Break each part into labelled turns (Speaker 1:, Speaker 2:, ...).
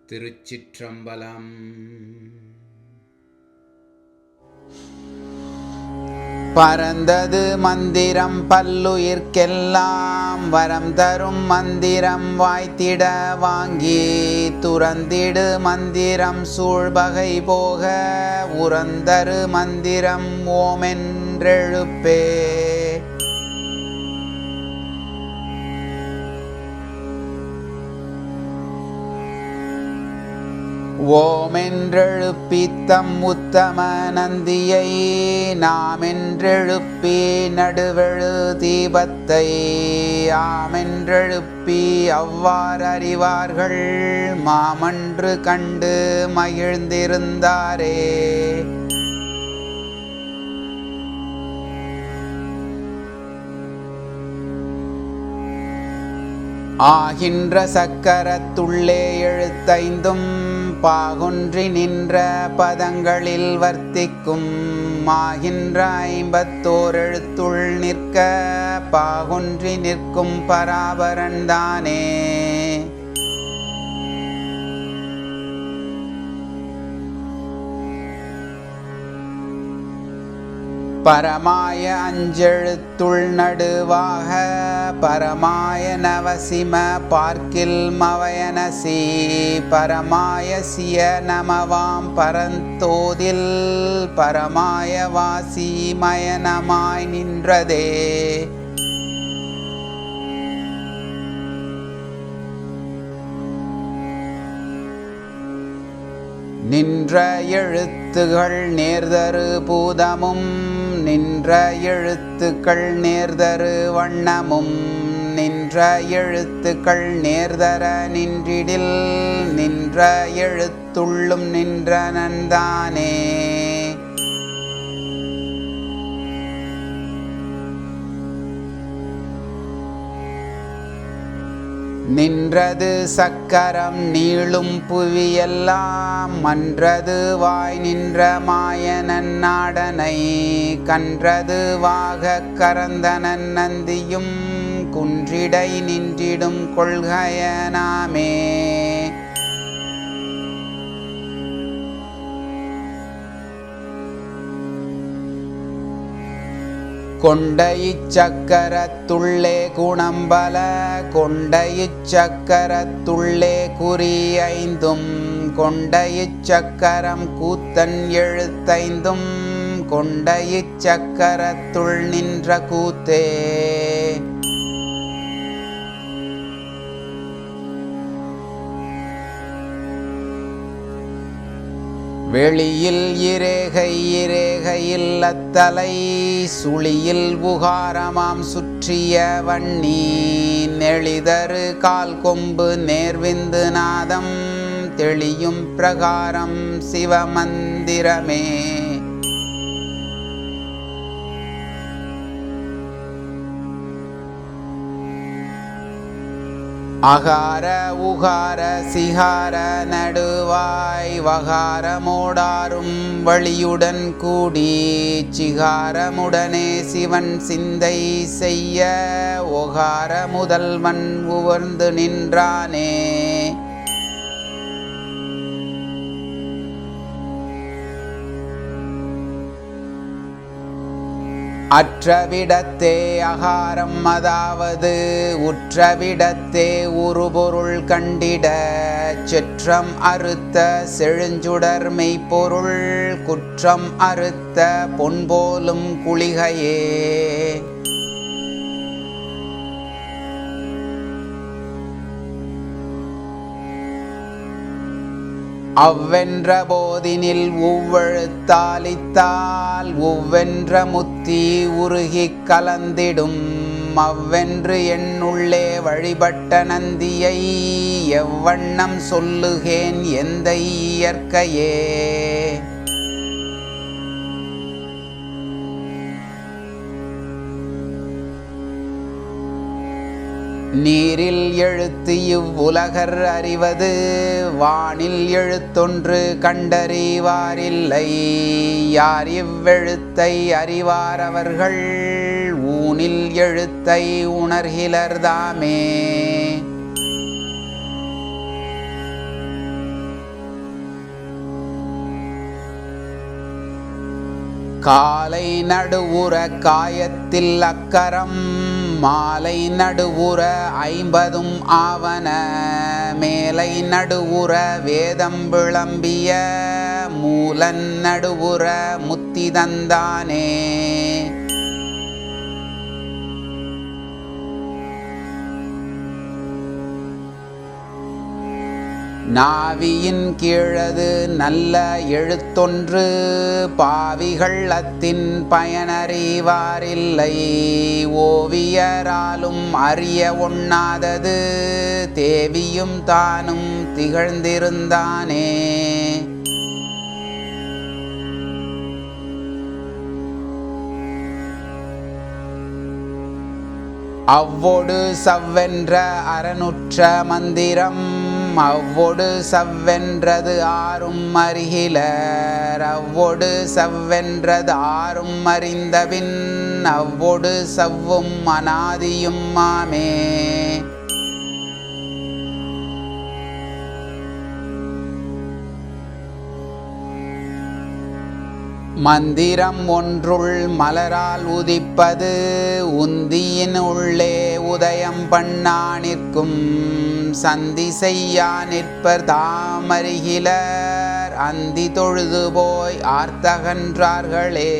Speaker 1: திருச்சிற்றம்பலம். பரந்தது மந்திரம் பல்லுயிர்க்கெல்லாம் வரம் தரும் மந்திரம் வாய்த்திட வாங்கி துறந்திடு மந்திரம் சூழ்பகை போக உறந்தரு மந்திரம் ஓமென்றெழுப்பே. ஓமென்றெழுப்பித்தம் உத்தம நந்தியை நாமென்றெழுப்பி நடுவெழு தீபத்தை ஆமென்றெழுப்பி அவ்வாறறிவார்கள் மாமன்று கண்டு மகிழ்ந்திருந்தாரே. ஆகின்ற சக்கரத்துள்ளே எழுத்தைந்தும் பாகுன்றி நின்ற பதங்களில் வர்த்திக்கும் ஆகின்ற 54 எழுத்துள் நிற்க பாகுன்றி நிற்கும் பராபரன் தானே. பரமாய அஞ்செழுத்துள் நடுவாக பரமாய நவசிம பார்க்கில் மவயனசி பரமாய சிய நமவாம் பரந்தோதில் பரமாய வாசி மயனமாய் நின்றதே. நின்ற எழுத்துகள் நேர்தரு பூதமும் நின்ற எழுத்துக்கள் நேர்தரு வண்ணமும் நின்ற எழுத்துக்கள் நேர்தர நின்றிடில் நின்ற எழுத்துள்ளும் நின்ற நன்தானே. நின்றது சக்கரம் நீளும் புவியெல்லாம் மன்றது வாய் நின்ற மாயனன் நாடனை கன்றது வாக கரந்தனன் நந்தியும் குன்றிடை நின்றிடும் கொள்கையனாமே. கொண்ட இச்சக்கரத்துள்ளே குணம்பல கொண்ட இச்சக்கரத்துள்ளே குறி 5 கொண்ட இச்சக்கரம் கூத்தன் எழுத்தைந்தும் கொண்ட இச்சக்கரத்துள் நின்ற கூத்தே. வெளியில் இரேகை இரேகையில் அத்தலை சுழியில் உகாரமாம் சுற்றிய வன்னி நெளிதரு கால் கொம்பு நேர்விந்து நாதம் தெளியும் பிரகாரம் சிவமந்திரமே. அகார உகார சிகார நடுவாய் வகாரமோடாரும் வழியுடன் கூடி சிகாரமுடனே சிவன் சிந்தை செய்ய ஒகார முதல்வன் உவர்ந்து நின்றானே. அற்றவிடத்தே அகாரம் அதாவது உற்றவிடத்தே உருபொருள் கண்டிட செற்றம் அறுத்த செழுஞ்சுடர் மெய்ப்பொருள் குற்றம் அறுத்த பொன்போலும் குளிகையே. அவ்வென்ற போதினில் உவ்வெழுத்தாலித்தால் உவ்வென்ற முத்தி உருகிக் கலந்திடும் அவ்வென்று என்னுள்ளே வழிபட்ட நந்தியை எவ்வண்ணம் சொல்லுகேன் எந்தை இயற்கையே. நீரில் எழுத்து இவ்வுலகர் அறிவது வானில் எழுத்தொன்று கண்டறிவாரில்லை. யார் இவ்வெழுத்தை அறிவார் அவர்கள் ஊனில் எழுத்தை உணர்கிலர்தாமே. காலை நடுவுற காயத்தில் அக்கரம் மாலை நடுவுற 50 ஆவன. மேலை நடுவுற வேதம் விளம்பிய மூலன் நடுவுற முத்தி தந்தானே. நாவியின் கீழது நல்ல எழுத்தொன்று பாவிகள் அத்தின் பயனறிவாரில்லை. ஓவியராலும் அறிய ஒண்ணாதது தேவியும் தானும் திகழ்ந்திருந்தானே. அவ்வொடு சவ்வென்ற அறனுற்ற மந்திரம் அவ்வொடு சவ்வென்றது ஆரும் அறிகிலர். அவ்வொடு சவ்வென்றது ஆரும் அறிந்தபின் அவ்வொடு சவ்வும் அநாதியும் மாமே. மந்திரம் ஒன்றுள் மலரால் உதிப்பது உந்தியின் உள்ளே உதயம் பண்ணா நிற்கும். சந்தி செய்யா நிற்பர் தாமறிகிலர் அந்தி தொழுது போய் ஆர்த்தகன்றார்களே.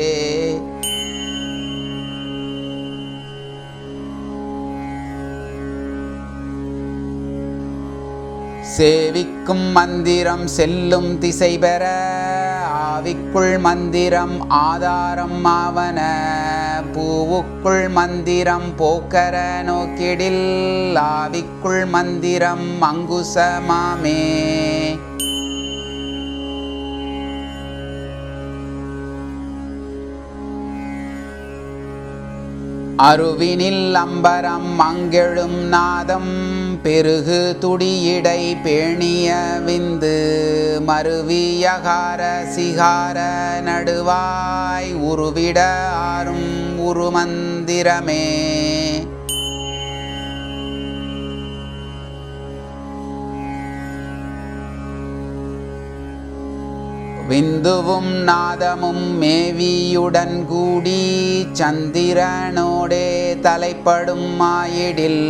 Speaker 1: சேவிக்கும் மந்திரம் செல்லும் திசை பெற ஆவிக்குள் மந்திரம் ஆதாரம் ஆவன. பூவுக்குள் மந்திரம் போக்கர நோக்கிடில் ஆவிக்குள் மந்திரம் அங்குசமாமே. அருவினில் அம்பரம் அங்கெழும் நாதம் பெருகு துடியிடை பேணிய விந்து மருவியகார சிகார நடுவாய் உருவிட ஆறும் உருமந்திரமே. விந்துவும் நாதமும் மேவியுடன் கூடி சந்திரனோடே தலைப்படும் மாயிடில்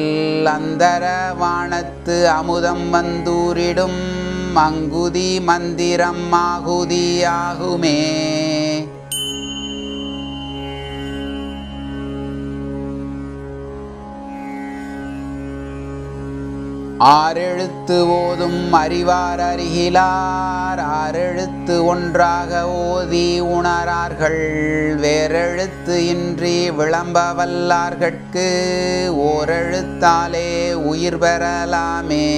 Speaker 1: அந்தர வானத்து அமுதம் வந்தூரிடும் அங்குதி மந்திரம் ஆகுதி ஆகுமே. ஆறெழுத்து ஓதும் அறிவார் அறிகிலார் ஆறெழுத்து ஒன்றாக ஓதி உணரார்கள். வேறெழுத்து இன்றி விளம்ப வல்லார்கட்கு ஓரெழுத்தாலே உயிர் பெறலாமே.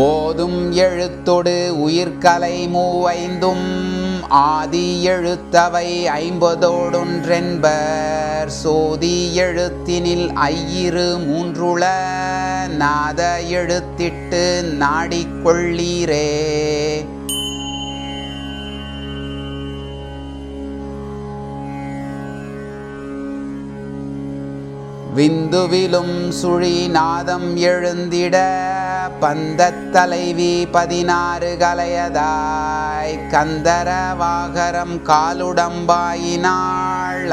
Speaker 1: ஓதும் எழுத்தொடு உயிர்கலை மூவைந்தும் ஆதி எழுத்தவை 50 சோதி எழுத்தினில் ஐயிரு மூன்றுள நாத எழுத்திட்டு நாடிக்கொள்ளீரே. விந்துவிலும் சுழி நாதம் எழுந்திட பந்தத் தலைவி 16 கலையதாய் கந்தர வாகரம் காலுடம்பாயினாள்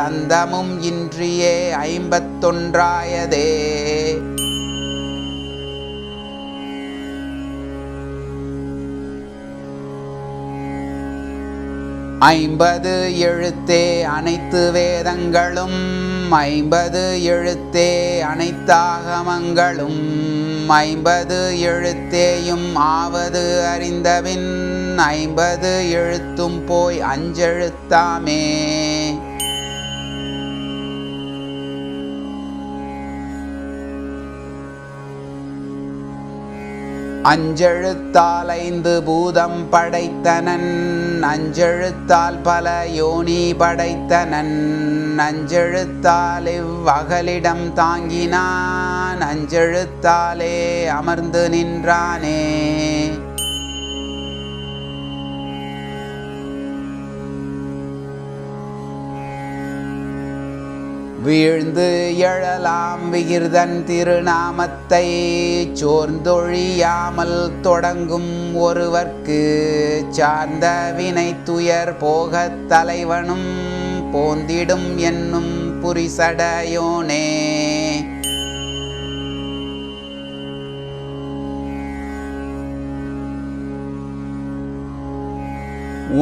Speaker 1: அந்தமும் இன்றியே 51 50 எழுத்தே அனைத்து வேதங்களும் 50 எழுத்தே அனைத்தாகமங்களும் 50 எழுத்தேயும் ஆவது அறிந்தபின் 50 எழுத்தும் போய் 5 எழுத்தாமே. அஞ்செழுத்தால் 5 பூதம் படைத்தனன் அஞ்செழுத்தால் பல யோனி படைத்தனன் அஞ்செழுத்தால் இவ்வகலிடம் தாங்கினான் அஞ்செழுத்தாலே அமர்ந்து நின்றானே. வீழ்ந்து எழலாம் விகிர்தன் திருநாமத்தை சோர்ந்தொழியாமல் தொடங்கும் ஒருவர்க்கு சார்ந்த வினை துயர் போகத் தலைவனும் போந்திடும் என்னும் புரிசடையோனே.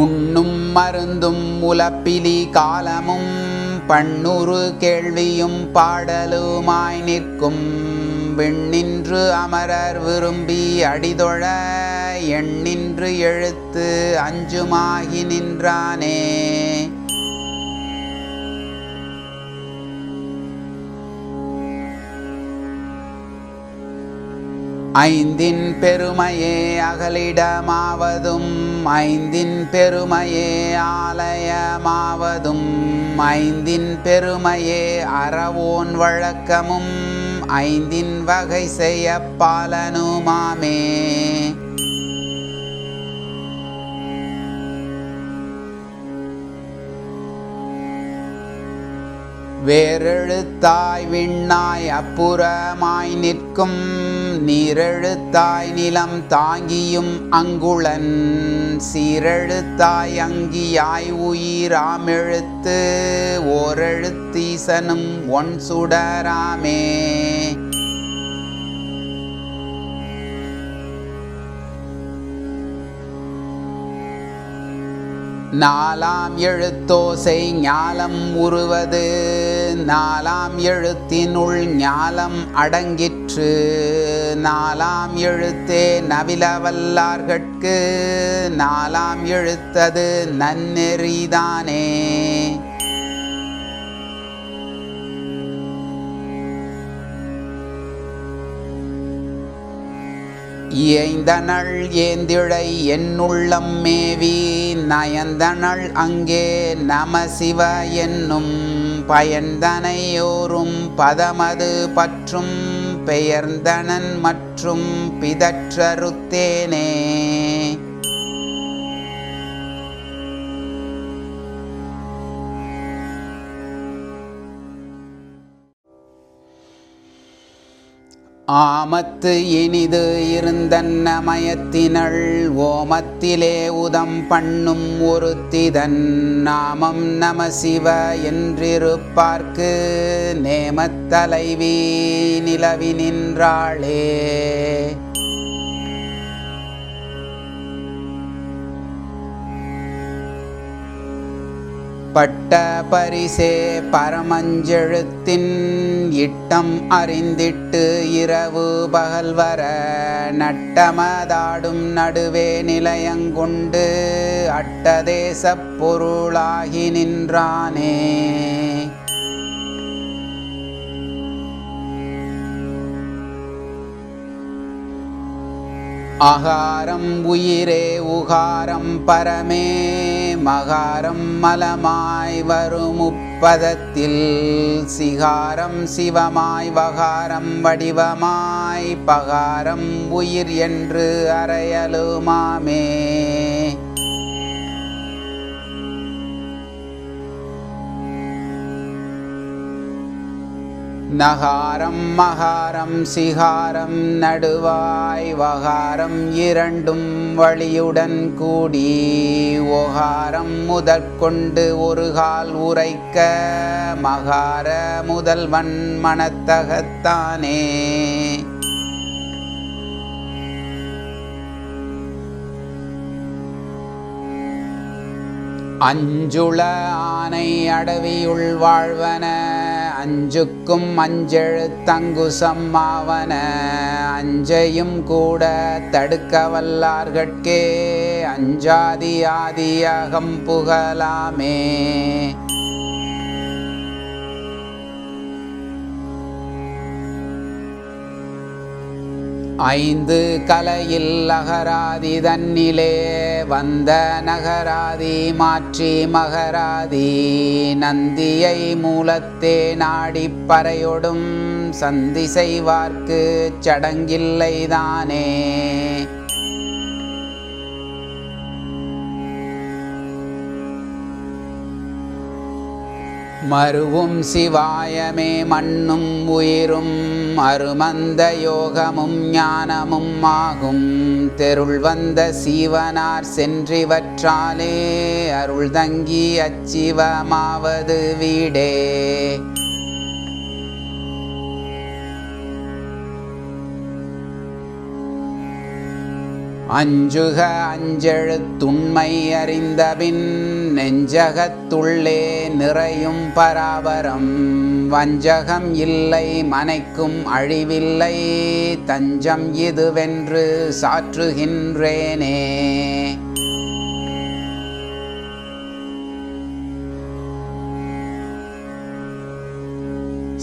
Speaker 1: உண்ணும் மருந்தும் உலப்பிலி காலமும் பண்ணுறு கேள்வியும் பாடலுமாய் நிற்கும் விண்ணின்று அமரர் விரும்பி அடிதொழ எண்ணின்று எழுத்து அஞ்சுமாகி நின்றானே. ஐந்தின் பெருமையே அகலிடமாவதும் ஐந்தின் பெருமையே ஆலயமாவதும் ஐந்தின் பெருமையே அறவோன் வழக்கமும் ஐந்தின் வகை செய்ய பாலனுமாமே. வேறெழுத்தாய் விண்ணாய் அப்புறமாய் நிற்கும் நீரெழுத்தாய் நிலம் தாங்கியும் அங்குளன் சீரெழுத்தாய் அங்கியாய் உயிராமெழுத்து ஓரெழுத்தீசனும் ஒன் சுடராமே. நாலாம் எழுத்தோசை ஞாலம் உருவது நாலாம் எழுத்தினுள் ஞாலம் அடங்கிற்று நாலாம் எழுத்தே நவிலவல்லார்கட்கு நாலாம் எழுத்தது நன்னெறிதானே. இயைந்தனள் ஏந்திழை என்னுள்ளம் மேவி நயந்தனள் அங்கே நமசிவ என்னும் பயந்தனையோரும் பதமது பற்றும் பெயர்ந்தனன் மற்றும் பிதற்றறுத்தேனே. ஆமத்து இனிது இருந்தன்னமயத்தினள் ஓமத்திலே உதம் பண்ணும் ஒருத்திதன் நாமம் நமசிவ என்றிருப்பார்க்கு நேமத்தலைவி நிலவி நின்றாளே. பட்ட பரிசே பரமஞ்செழுத்தின் இட்டம் அறிந்திட்டு இரவு பகல்வர நட்டமதாடும் நடுவே நிலையங்கொண்டு அட்டதேசப் பொருளாகி நின்றானே. ஆகாரம் உயிரே உகாரம் பரமே மகாரம் மலமாய் வருமுப்பதத்தில் சிகாரம் சிவமாய் வகாரம் வடிவமாய் பகாரம் உயிர் என்று அறையலுமாமே. நகாரம் மகாரம் சிகாரம் நடுவாய் வகாரம் இரண்டும் வழியுடன் கூடி ஒகாரம் முதற்கொண்டு ஒரு கால் உரைக்க மகார முதல்வன் மனத்தகத்தானே. அஞ்சுள ஆனை அடவியுள் வாழ்வன அஞ்சுக்கும் அஞ்செழுத்தங்குசம் ஆவன அஞ்சையும் கூட தடுக்க வல்லார்கட்கே அஞ்சாதி ஆதியகம் புகலாமே. ஐந்து கலையில் அகராதி தன்னிலே வந்த நகராதி மாற்றி மகராதி நந்தியை மூலத்தே நாடிப் பறையொடும் சந்தி செய்வார்க்கு சடங்கில்லைதானே. மருவும் சிவாயமே மண்ணும் உயிரும் அருமந்த யோகமும் ஞானமும் ஆகும். தெருள் வந்த சீவனார் சென்றிவற்றாலே அருள் தங்கி அச்சிவமாவது வீடே. அஞ்சுக அஞ்செழுத்துண்மை அறிந்தபின் நெஞ்சகத்துள்ளே நிறையும் பராபரம். வஞ்சகம் இல்லை மனைக்கும் அழிவில்லை தஞ்சம் இதுவென்று சாற்றுகின்றேனே.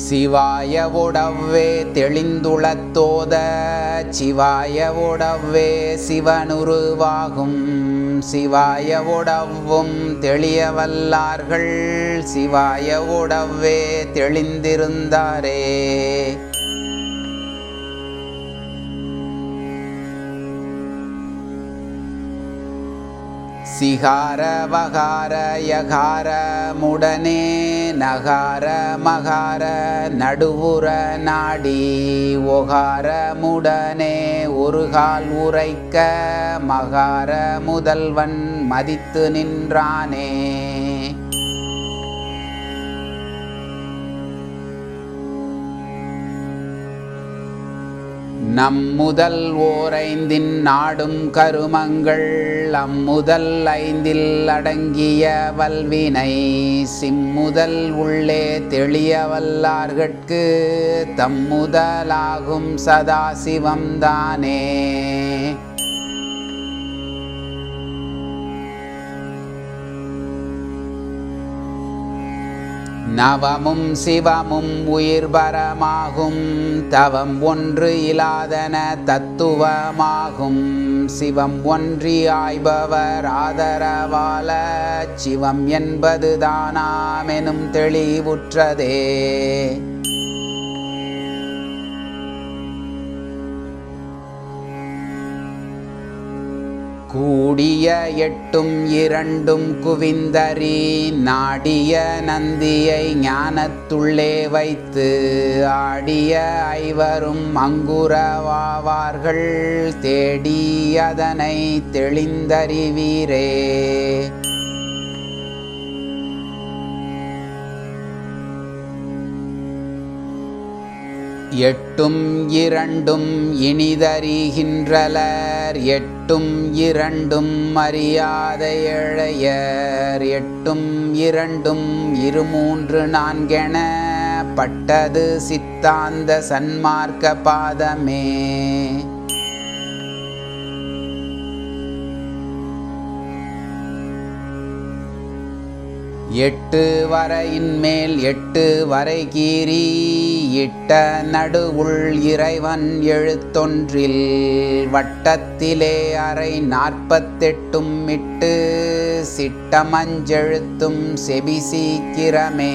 Speaker 1: சிவாய ஒடவ்வே தெளிந்துளத்தோத சிவாய ஒடவ்வே சிவனுருவாகும். சிவாய ஒடவ்வும் தெளியவல்லார்கள் சிவாய ஒடவ்வே தெளிந்திருந்தாரே. சிகார வகார யகார முடனே நகார மகார நடுவுற நாடி ஒகார முடனே ஒருகால் உரைக்க மகார முதல்வன் மதித்து நின்றானே. நம்முதல் ஓரைந்தின் நாடும் கருமங்கள் அம்முதல் ஐந்தில் அடங்கிய வல்வினை சிம்முதல் உள்ளே தெளிய வல்லார்கட்கு தம்முதலாகும் சதாசிவம்தானே. நவமும் சிவமும் உயிர்பரமாகும் தவம் ஒன்று இலாதன தத்துவமாகும். சிவம் ஒன்றி ஆய்பவர் ஆதரவால சிவம் என்பது தானாமெனும் தெளிவுற்றதே. கூடிய எட்டும் இரண்டும் குவிந்தறி நாடிய நந்தியை ஞானத்துள்ளே வைத்து ஆடிய ஐவரும் அங்குரவாவார்கள் தேடி அதனை தெளிந்தறிவீரே. எட்டும் இரண்டும் இனிதறிகின்றலர் எட்டும் இரண்டும் அறியாத ஏழையர் எட்டும் இரண்டும் இருமூன்று நான்கென பட்டது சித்தாந்த சன்மார்க்க பாதமே. எட்டு வரையின் மேல் எட்டு வரை கீறி இட்ட நடுவுள் இறைவன் எழுத்தொன்றில் வட்டத்திலே அரை 48 இட்டு சிட்டமஞ்செழுத்தும் செபி சீக்கிரமே.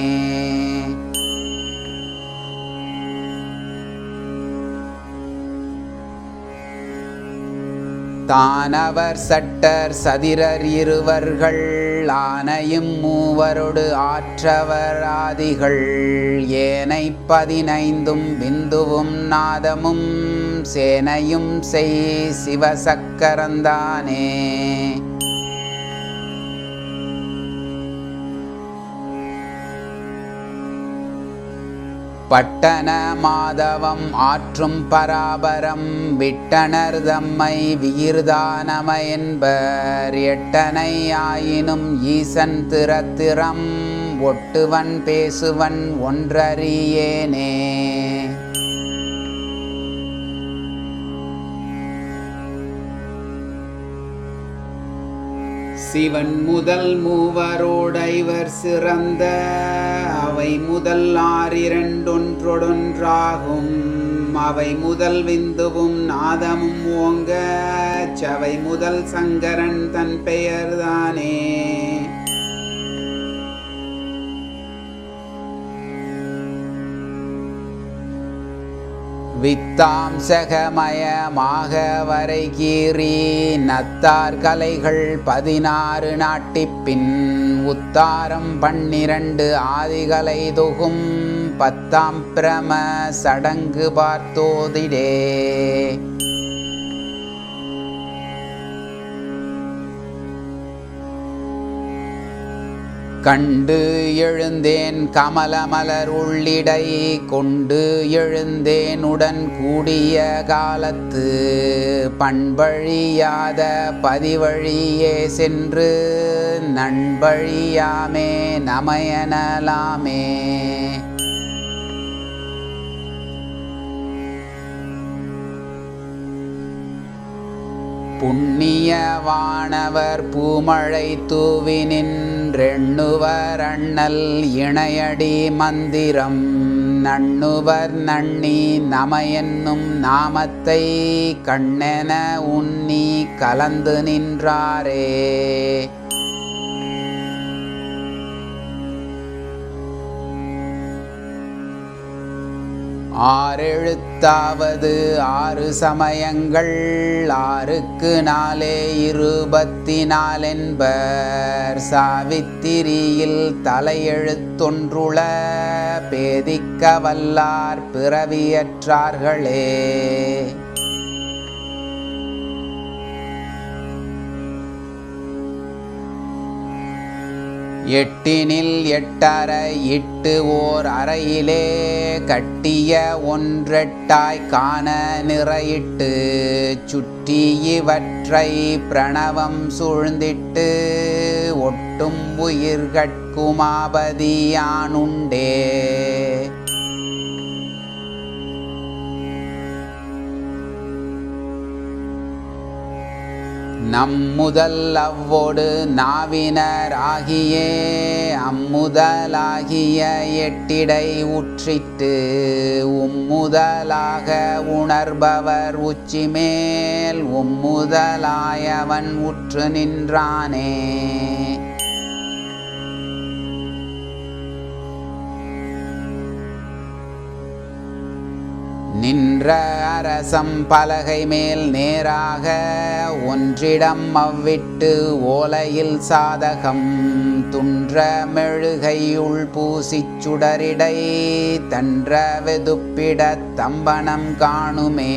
Speaker 1: தானவர் சட்டர் சதிரர் இருவர்கள் ஆனையும் மூவரொடு ஆற்றவர் ஆதிகள் ஏனை 15 பிந்துவும் நாதமும் சேனையும் செய் சிவசக்கரந்தானே. பட்டன மாதவம் ஆற்றும் பராபரம் விட்டனர் தம்மை விகிர்தானம என்பர் எட்டனை ஆயினும் ஈசன் திறத்திறம் ஒட்டுவன் பேசுவன் ஒன்றறியேனே. சிவன் முதல் மூவரோடைவர் சிறந்த அவை முதல் 6 இரண்டொன்றொடொன்றாகும் அவை முதல் விந்துவும் நாதமும் ஓங்க சவை முதல் சங்கரன் தன் பெயர்தானே. வித்தாம்சகமயமாக வரை கீறி நத்தார் கலைகள் 16 நாட்டிப்பின் உத்தாரம் 12 ஆதிகலை தொகும் 10ஆம் பிரம சடங்கு பார்த்தோதிடே. கண்டு எழுந்தேன் கமலமலர் உள்ளிடை கொண்டு எழுந்தேன் உடன் கூடிய காலத்து பண்பழியாத பதிவழியே சென்று நண்பழியாமே நமையனலாமே. புண்ணியவானவர் பூமழை தூவி நின்றெண்ணுவர் அண்ணல் இணையடி மந்திரம் நண்ணுவர் நண்ணி நமையென்னும் நாமத்தை கண்ணென உண்ணி கலந்து நின்றாரே. ஆறெழுத்தாவது 6 சமயங்கள் 6க்கு 4 24 என்பர் சாவித்திரியில் தலையெழுத்தொன்றுள பேதிக்க வல்லார் பிறவியற்றார்களே. எட்டினில் 8 இட்டு ஓர் அறையிலே கட்டிய 1 காண நிறையிட்டு சுற்றி இவற்றை பிரணவம் சூழ்ந்திட்டு ஒட்டும் உயிர்கட்குமாபதியானுண்டே. நம்முதல் அவ்வோடு நாவினர் ஆகியே அம்முதலாகிய 8 உற்றிட்டு உம்முதலாக உணர்பவர் உச்சிமேல் உம்முதலாயவன் உற்று நின்றானே. நின்ற அரசம் பலகை மேல் நேராக ஒன்றிடம் அவ்விட்டு ஓலையில் சாதகம் துன்ற மெழுகையுள் பூசிச் சுடரிடை தன்ற வெதுப்பிடத் தம்பனம் காணுமே.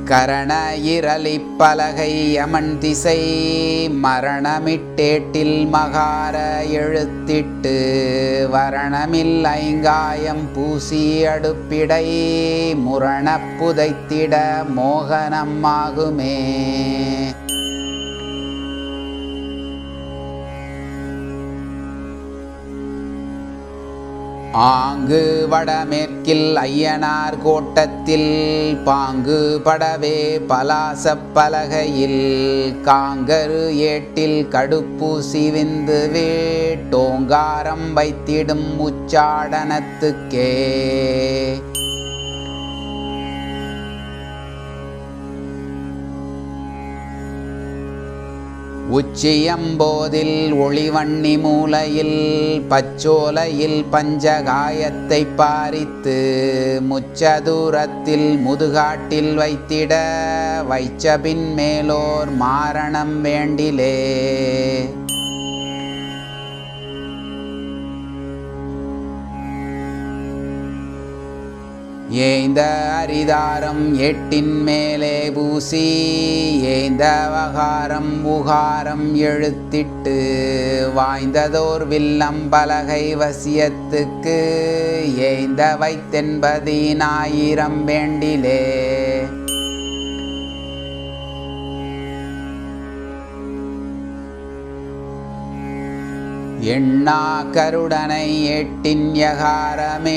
Speaker 1: கரண இரளிப் பலகை யமன் திசை மரணமிட்டேட்டில் மகார எழுத்திட்டு வரணமில் 5 பூசி அடுப்பிடை முரணப் புதைத்திட மோகனம் ஆகுமே. ஆங்கு வடமேற்கில் ஐயனார் கோட்டத்தில் பாங்கு படவே பலாசப் பலகையில் காங்கரு ஏட்டில் கடுப்பூசி விந்து வேட்டோங்காரம் வைத்திடும் உச்சாடனத்துக்கே. உச்சியம்போதில் ஒளிவண்ணி மூலையில் பச்சோலையில் பஞ்சகாயத்தை பாரித்து முச்சதூரத்தில் முதுகாட்டில் வைத்திட வைச்சபின் மேலோர் மாரணம் வேண்டிலே. ஏய்ந்த அரிதாரம் 8 மேலே பூசி ஏய்ந்த வகாரம் உகாரம் எழுத்திட்டு வாய்ந்ததோர் வில்லம் பலகை வசியத்துக்கு ஏய்ந்த வைத்தென்பதினாயிரம் வேண்டிலே. எண்ணா கருடனை ஏட்டின் யகாரமேட்டெண்ணா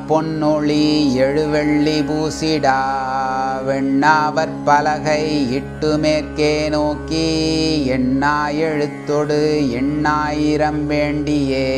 Speaker 1: பொன்னொழி எழுவெள்ளி பூசிடா வெண்ணாவற் பலகை இட்டு மேற்கே நோக்கி எண்ணா எழுத்தொடு எண்ணாயிரம் வேண்டியே